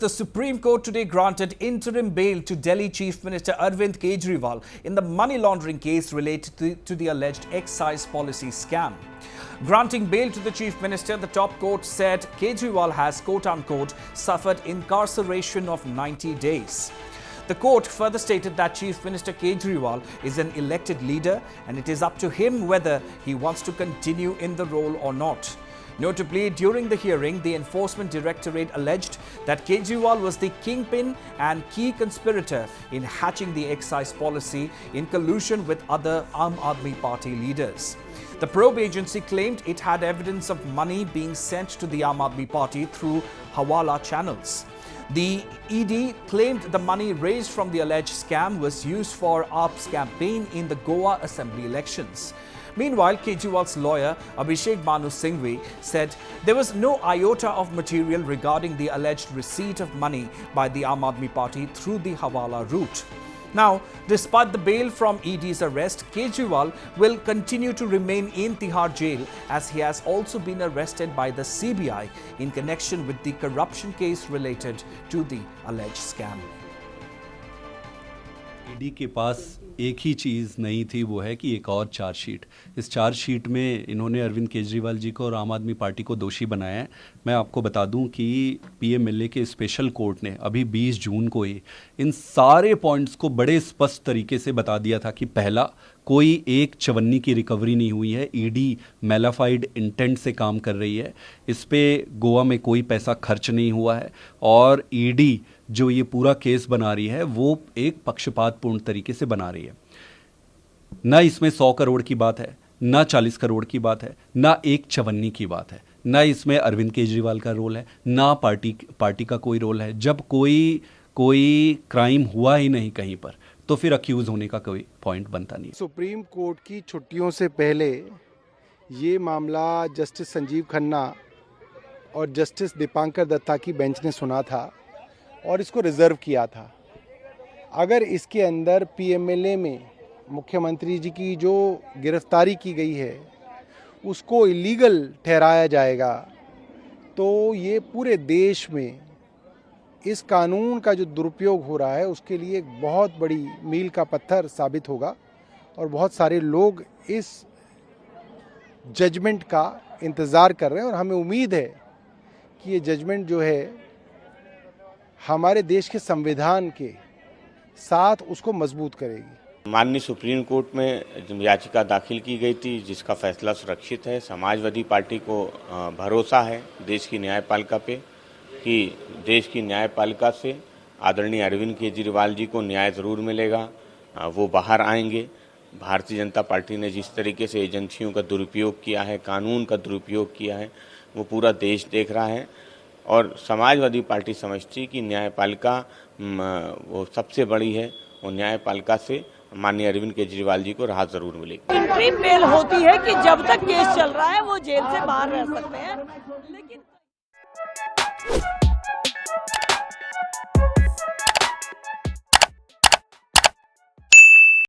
the Supreme Court today granted interim bail to Delhi Chief Minister Arvind Kejriwal in the money laundering case related to the alleged excise policy scam. Granting bail to the Chief Minister, the top court said Kejriwal has quote-unquote suffered incarceration of 90 days. The court further stated that Chief Minister Kejriwal is an elected leader and it is up to him whether he wants to continue in the role or not. Notably, during the hearing, the Enforcement Directorate alleged that Kejriwal was the kingpin and key conspirator in hatching the excise policy in collusion with other Aam Aadmi Party leaders. The probe agency claimed it had evidence of money being sent to the Aam Aadmi Party through Hawala channels. The ED claimed the money raised from the alleged scam was used for AAP's campaign in the Goa Assembly elections. Meanwhile, Kejriwal's lawyer Abhishek Manu Singhvi said there was no iota of material regarding the alleged receipt of money by the Aam Aadmi Party through the Hawala route. Now, despite the bail from ED's arrest, Kejriwal will continue to remain in Tihar jail as he has also been arrested by the CBI in connection with the corruption case related to the alleged scam. ED के पास एक ही चीज़ नहीं थी, वो है कि एक और chargesheet. इस चार्जशीट में इन्होंने अरविंद केजरीवाल जी को और आम आदमी पार्टी को दोषी बनाया है। मैं आपको बता दूं कि पीएमएलए के स्पेशल कोर्ट ने अभी 20 जून को ही इन सारे पॉइंट्स को बड़े स्पष्ट तरीके से बता दिया था कि पहला, कोई एक चवन्नी की रिकवरी नहीं हुई है। ईडी मेलाफाइड इंटेंट से काम कर रही है। इस पे गोवा में कोई पैसा खर्च नहीं हुआ है और ईडी जो ये पूरा केस बना रही है वो एक पक्षपातपूर्ण तरीके से बना रही है। ना इसमें 100 करोड़ की बात है, ना 40 करोड़ की बात है, ना एक चवन्नी की बात है, ना इसमें अरविंद केजरीवाल का रोल है, ना पार्टी का कोई रोल है। जब कोई क्राइम हुआ ही नहीं कहीं पर, तो फिर अक्यूज होने का कोई पॉइंट बनता नहीं। सुप्रीम कोर्ट की छुट्टियों से पहले ये मामला जस्टिस संजीव खन्ना और जस्टिस दीपांकर दत्ता की बेंच ने सुना था और इसको रिजर्व किया था। अगर इसके अंदर पीएमएलए में मुख्यमंत्री जी की जो गिरफ्तारी की गई है उसको इलीगल ठहराया जाएगा तो ये पूरे देश में इस कानून का जो दुरुपयोग हो रहा है उसके लिए एक बहुत बड़ी मील का पत्थर साबित होगा और बहुत सारे लोग इस जजमेंट का इंतज़ार कर रहे हैं और हमें उम्मीद है कि ये जजमेंट जो है हमारे देश के संविधान के साथ उसको मजबूत करेगी। माननीय सुप्रीम कोर्ट में याचिका दाखिल की गई थी जिसका फैसला सुरक्षित है। समाजवादी पार्टी को भरोसा है देश की न्यायपालिका पे कि देश की न्यायपालिका से आदरणीय अरविंद केजरीवाल जी को न्याय ज़रूर मिलेगा, वो बाहर आएंगे। भारतीय जनता पार्टी ने जिस तरीके से एजेंसियों का दुरुपयोग किया है, कानून का दुरुपयोग किया है, वो पूरा देश देख रहा है और समाजवादी पार्टी समझती कि न्यायपालिका वो सबसे बड़ी है और न्यायपालिका से माननीय अरविंद केजरीवाल जी को राहत जरूर मिलेगी। इंटरिम बेल होती है कि जब तक केस चल रहा है वो जेल से बाहर रह सकते हैं, लेकिन